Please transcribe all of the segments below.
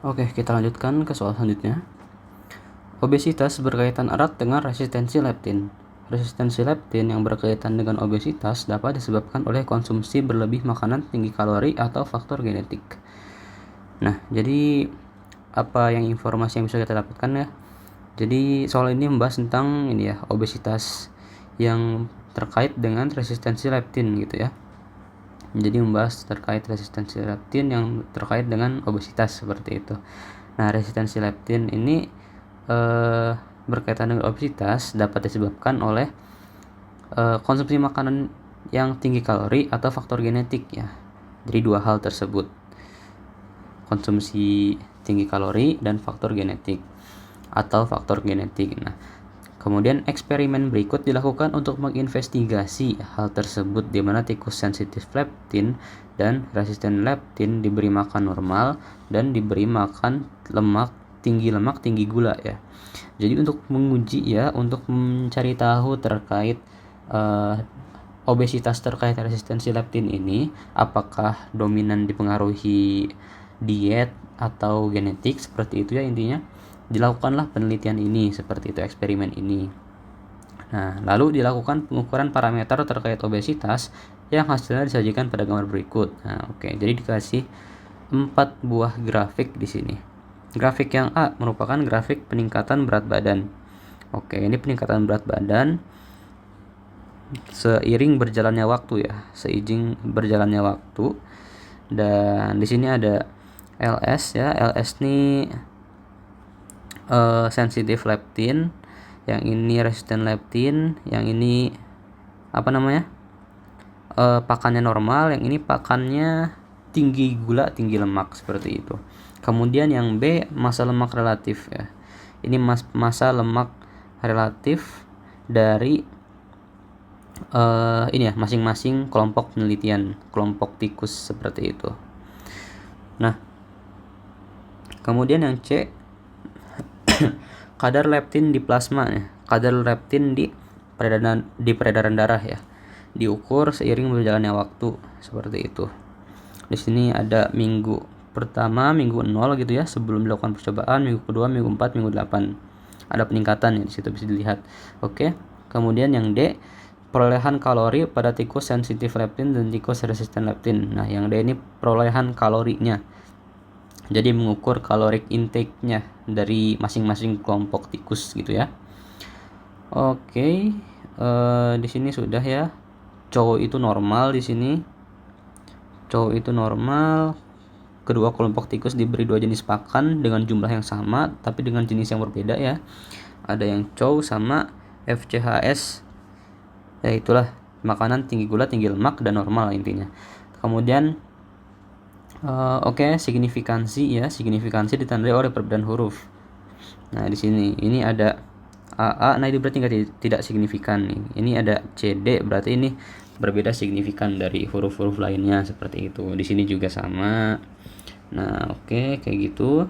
Oke, kita lanjutkan ke soal selanjutnya. Obesitas berkaitan erat dengan resistensi leptin. Resistensi leptin yang berkaitan dengan obesitas dapat disebabkan oleh konsumsi berlebih makanan tinggi kalori atau faktor genetik. Nah, jadi apa yang informasi yang bisa kita dapatkan ya? Jadi soal ini membahas tentang ini ya, obesitas yang terkait dengan resistensi leptin gitu ya. Jadi membahas terkait resistensi leptin yang terkait dengan obesitas seperti itu. Nah, resistensi leptin ini berkaitan dengan obesitas dapat disebabkan oleh konsumsi makanan yang tinggi kalori atau faktor genetik ya. Jadi dua hal tersebut, konsumsi tinggi kalori dan faktor genetik atau faktor genetik. Nah, kemudian eksperimen berikut dilakukan untuk menginvestigasi hal tersebut, di mana tikus sensitif leptin dan resisten leptin diberi makan normal dan diberi makan tinggi lemak tinggi gula ya. Jadi untuk menguji ya, untuk mencari tahu terkait obesitas terkait resistensi leptin ini, apakah dominan dipengaruhi diet atau genetik, seperti itu ya intinya. Dilakukanlah penelitian ini, seperti itu, eksperimen ini. Nah, lalu dilakukan pengukuran parameter terkait obesitas yang hasilnya disajikan pada gambar berikut. Nah, oke. Jadi dikasih 4 buah grafik di sini. Grafik yang A merupakan grafik peningkatan berat badan. Oke, ini peningkatan berat badan seiring berjalannya waktu ya, seiring berjalannya waktu. Dan di sini ada LS ya. LS ini sensitif leptin, yang ini resisten leptin, yang ini pakannya normal, yang ini pakannya tinggi gula tinggi lemak, seperti itu. Kemudian yang B massa lemak relatif ya. Ini massa lemak relatif dari ini ya, masing-masing kelompok penelitian, kelompok tikus, seperti itu. Nah, kemudian yang C kadar leptin di plasma ya, kadar leptin di peredaran darah ya, diukur seiring berjalannya waktu, seperti itu. Di sini ada minggu pertama, minggu 0 gitu ya, sebelum dilakukan percobaan, minggu kedua, minggu 4, minggu 8. Ada peningkatan ya, di situ bisa dilihat. Oke. Kemudian yang D, perolehan kalori pada tikus sensitif leptin dan tikus resisten leptin. Nah, yang D ini perolehan kalorinya. Jadi mengukur caloric intake-nya dari masing-masing kelompok tikus gitu ya. Oke, di sini sudah ya. Cowok itu normal di sini. Cowok itu normal. Kedua kelompok tikus diberi 2 jenis pakan dengan jumlah yang sama tapi dengan jenis yang berbeda ya. Ada yang cow sama FCHS. Ya itulah, makanan tinggi gula, tinggi lemak, dan normal intinya. Kemudian signifikansi ya, signifikansi ditandai oleh perbedaan huruf. Nah, di sini ini ada AA, nah itu berarti tidak signifikan nih. Ini ada CD, berarti ini berbeda signifikan dari huruf-huruf lainnya, seperti itu. Di sini juga sama. Nah, oke, kayak gitu.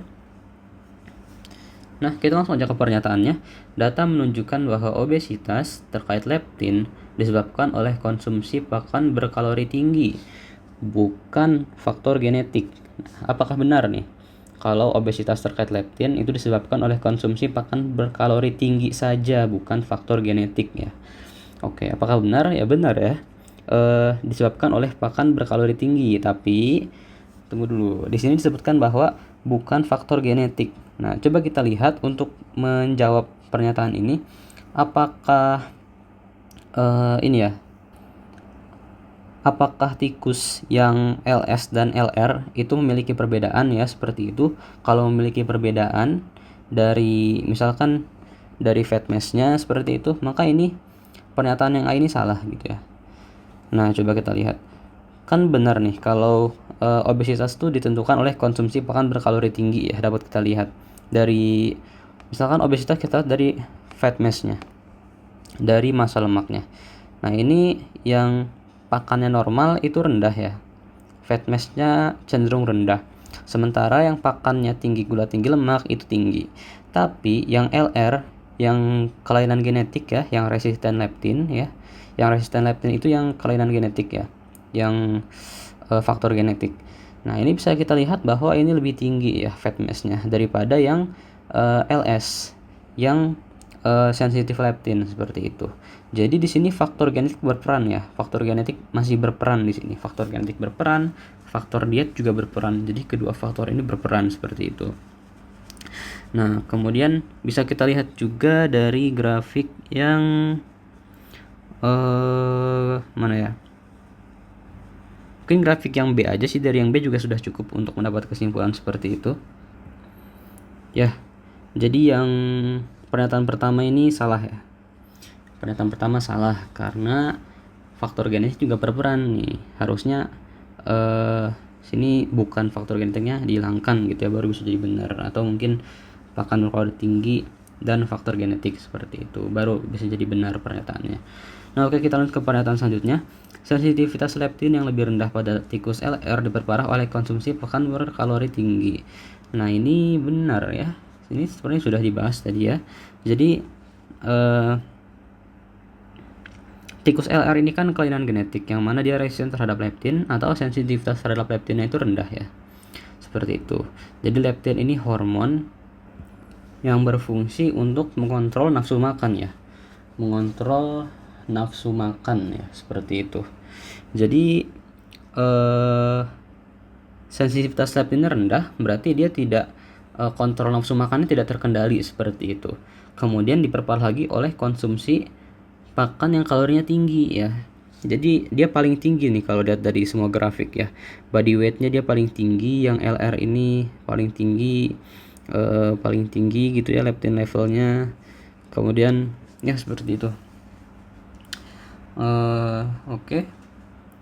Nah, kita langsung aja ke pernyataannya. Data menunjukkan bahwa obesitas terkait leptin disebabkan oleh konsumsi pakan berkalori tinggi, bukan faktor genetik. Apakah benar nih kalau obesitas terkait leptin itu disebabkan oleh konsumsi pakan berkalori tinggi saja, bukan faktor genetik ya? Oke, apakah benar? Ya benar ya. Disebabkan oleh pakan berkalori tinggi, tapi tunggu dulu. Di sini disebutkan bahwa bukan faktor genetik. Nah, coba kita lihat untuk menjawab pernyataan ini, apakah apakah tikus yang LS dan LR itu memiliki perbedaan ya, seperti itu. Kalau memiliki perbedaan dari misalkan dari fat mass-nya seperti itu, maka ini pernyataan yang A ini salah gitu ya. Nah, coba kita lihat. Kan benar nih kalau obesitas itu ditentukan oleh konsumsi pakan berkalori tinggi ya, dapat kita lihat dari misalkan obesitas kita dari fat mass-nya, dari massa lemaknya. Nah, ini yang pakannya normal itu rendah ya, fat mass-nya cenderung rendah, sementara yang pakannya tinggi gula tinggi lemak itu tinggi. Tapi yang LR, yang kelainan genetik ya, yang resisten leptin ya, yang resisten leptin itu yang kelainan genetik ya, yang faktor genetik. Nah, ini bisa kita lihat bahwa ini lebih tinggi ya fat mass-nya daripada yang LS yang sensitif leptin seperti itu. Jadi di sini faktor genetik berperan ya. Faktor genetik masih berperan di sini. Faktor genetik berperan, faktor diet juga berperan. Jadi kedua faktor ini berperan seperti itu. Nah, kemudian bisa kita lihat juga dari grafik yang mana ya? Mungkin grafik yang B aja sih, dari yang B juga sudah cukup untuk mendapat kesimpulan seperti itu. Ya, jadi yang pernyataan pertama ini salah ya. Pernyataan pertama salah karena faktor genetik juga berperan nih. Harusnya sini bukan faktor genetiknya dihilangkan gitu ya, baru bisa jadi benar. Atau mungkin pakan berkalori tinggi dan faktor genetik seperti itu, baru bisa jadi benar pernyataannya. Nah, oke, kita lanjut ke pernyataan selanjutnya. Sensitivitas leptin yang lebih rendah pada tikus LR diperparah oleh konsumsi pakan berkalori tinggi. Nah, ini benar ya. Ini sebenarnya sudah dibahas tadi ya. Jadi tikus LR ini kan kelainan genetik yang mana dia resisten terhadap leptin atau sensitivitas terhadap leptinnya itu rendah ya. Seperti itu. Jadi leptin ini hormon yang berfungsi untuk mengontrol nafsu makan ya. Mengontrol nafsu makan ya, seperti itu. Jadi sensitivitas leptinnya rendah, berarti dia tidak kontrol nafsu makannya tidak terkendali seperti itu. Kemudian diperparah lagi oleh konsumsi pakan yang kalorinya tinggi ya. Jadi dia paling tinggi nih kalau lihat dari semua grafik ya. Body weight-nya dia paling tinggi, yang LR ini paling tinggi gitu ya leptin levelnya. Kemudian ya seperti itu. Oke.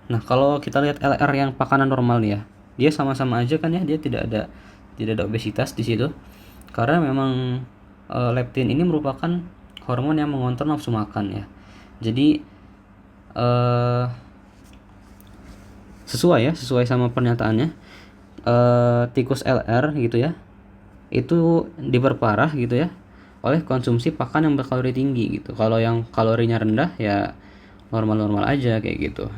Nah, kalau kita lihat LR yang pakanan normal nih ya, dia sama-sama aja kan ya, dia tidak ada obesitas di situ. Karena memang leptin ini merupakan hormon yang mengontrol nafsu makan ya. Jadi sesuai sama pernyataannya, tikus LR gitu ya, itu diperparah gitu ya oleh konsumsi pakan yang berkalori tinggi gitu. Kalau yang kalorinya rendah ya normal-normal aja kayak gitu.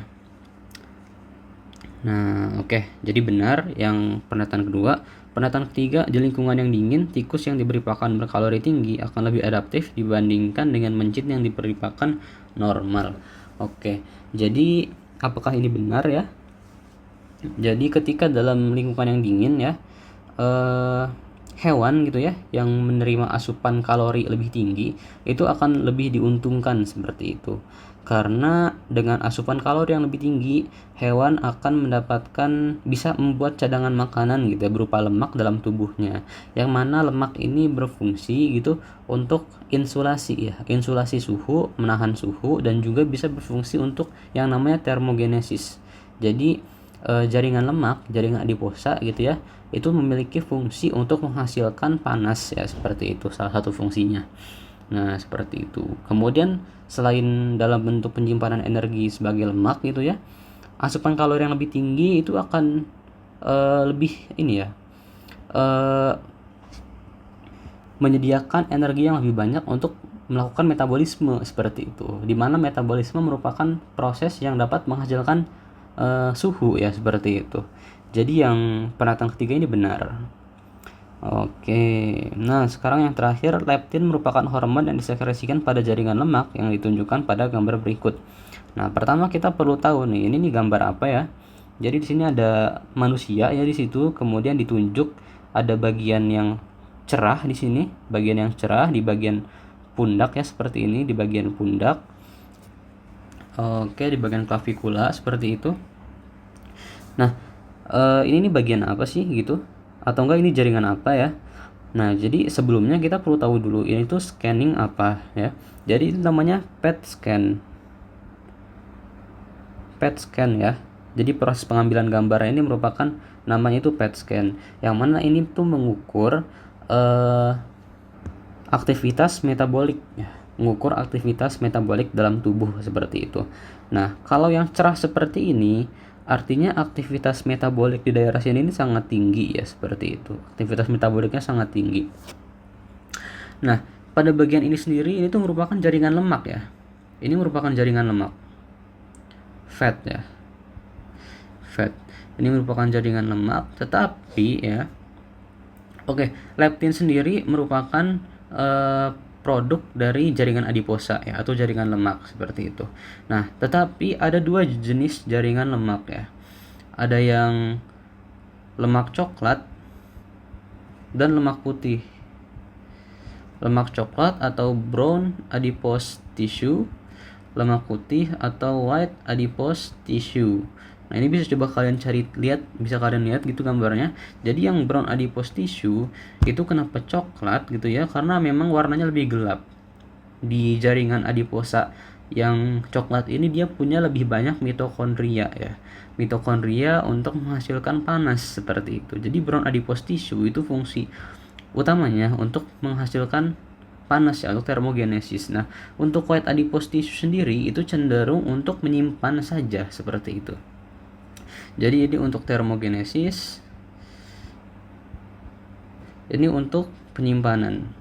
Nah, oke. Jadi benar yang pernyataan kedua. Pernyataan ketiga, di lingkungan yang dingin, tikus yang diberi pakan berkalori tinggi akan lebih adaptif dibandingkan dengan mencit yang diberi pakan normal. Oke. Jadi apakah ini benar ya? Jadi ketika dalam lingkungan yang dingin ya, hewan gitu ya yang menerima asupan kalori lebih tinggi itu akan lebih diuntungkan seperti itu. Karena dengan asupan kalori yang lebih tinggi, hewan akan bisa membuat cadangan makanan gitu ya, berupa lemak dalam tubuhnya. Yang mana lemak ini berfungsi gitu untuk insulasi ya, insulasi suhu, menahan suhu, dan juga bisa berfungsi untuk yang namanya termogenesis. Jadi jaringan lemak, jaringan adiposa gitu ya, itu memiliki fungsi untuk menghasilkan panas ya, seperti itu salah satu fungsinya. Nah, seperti itu. Kemudian selain dalam bentuk penyimpanan energi sebagai lemak gitu ya, asupan kalori yang lebih tinggi itu akan lebih ini ya, menyediakan energi yang lebih banyak untuk melakukan metabolisme seperti itu. Dimana metabolisme merupakan proses yang dapat menghasilkan suhu ya, seperti itu. Jadi yang pernyataan ketiga ini benar. Oke, nah sekarang yang terakhir, leptin merupakan hormon yang disekresikan pada jaringan lemak yang ditunjukkan pada gambar berikut. Nah, pertama kita perlu tahu nih, ini gambar apa ya? Jadi di sini ada manusia ya di situ, kemudian ditunjuk ada bagian yang cerah di sini, bagian yang cerah di bagian pundak ya, seperti ini di bagian pundak. Oke, di bagian klavikula seperti itu. Nah, ini bagian apa sih gitu? Atau enggak ini jaringan apa ya? Nah, jadi sebelumnya kita perlu tahu dulu ini tuh scanning apa ya. Jadi itu namanya PET scan. PET scan ya. Jadi proses pengambilan gambar ini merupakan namanya itu PET scan. Yang mana ini tuh mengukur aktivitas metabolik ya. Mengukur aktivitas metabolik dalam tubuh seperti itu. Nah, kalau yang cerah seperti ini artinya aktivitas metabolik di daerah sini ini sangat tinggi ya, seperti itu. Aktivitas metaboliknya sangat tinggi. Nah, pada bagian ini sendiri ini tuh merupakan jaringan lemak ya. Ini merupakan jaringan lemak. Fat ya. Fat. Ini merupakan jaringan lemak, tetapi ya, oke, leptin sendiri merupakan produk dari jaringan adiposa ya, atau jaringan lemak seperti itu. Nah, tetapi ada dua jenis jaringan lemak ya. Ada yang lemak coklat dan lemak putih. Lemak coklat atau brown adipose tissue, lemak putih atau white adipose tissue. Nah, ini bisa coba kalian bisa kalian lihat gitu gambarnya. Jadi yang brown adipose tissue itu kenapa coklat gitu ya? Karena memang warnanya lebih gelap. Di jaringan adiposa yang coklat ini dia punya lebih banyak mitokondria ya. Mitokondria untuk menghasilkan panas seperti itu. Jadi brown adipose tissue itu fungsi utamanya untuk menghasilkan panas ya, atau termogenesis. Nah, untuk white adipose tissue sendiri itu cenderung untuk menyimpan saja seperti itu. Jadi ini untuk termogenesis, ini untuk penyimpanan.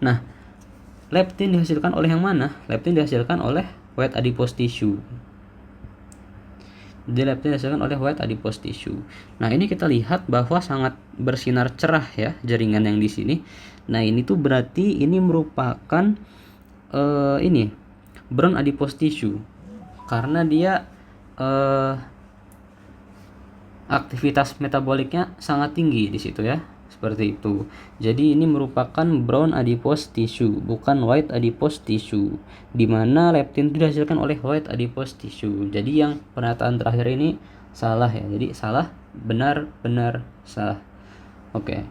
Nah, leptin dihasilkan oleh yang mana? Leptin dihasilkan oleh white adipose tissue. Jadi leptin dihasilkan oleh white adipose tissue. Nah, ini kita lihat bahwa sangat bersinar cerah ya jaringan yang di sini. Nah, ini tuh berarti ini merupakan ini brown adipose tissue karena dia aktivitas metaboliknya sangat tinggi di situ ya, seperti itu. Jadi ini merupakan brown adipose tissue, bukan white adipose tissue, di mana leptin itu dihasilkan oleh white adipose tissue. Jadi yang pernyataan terakhir ini salah ya. Jadi salah, benar, benar, salah. Oke.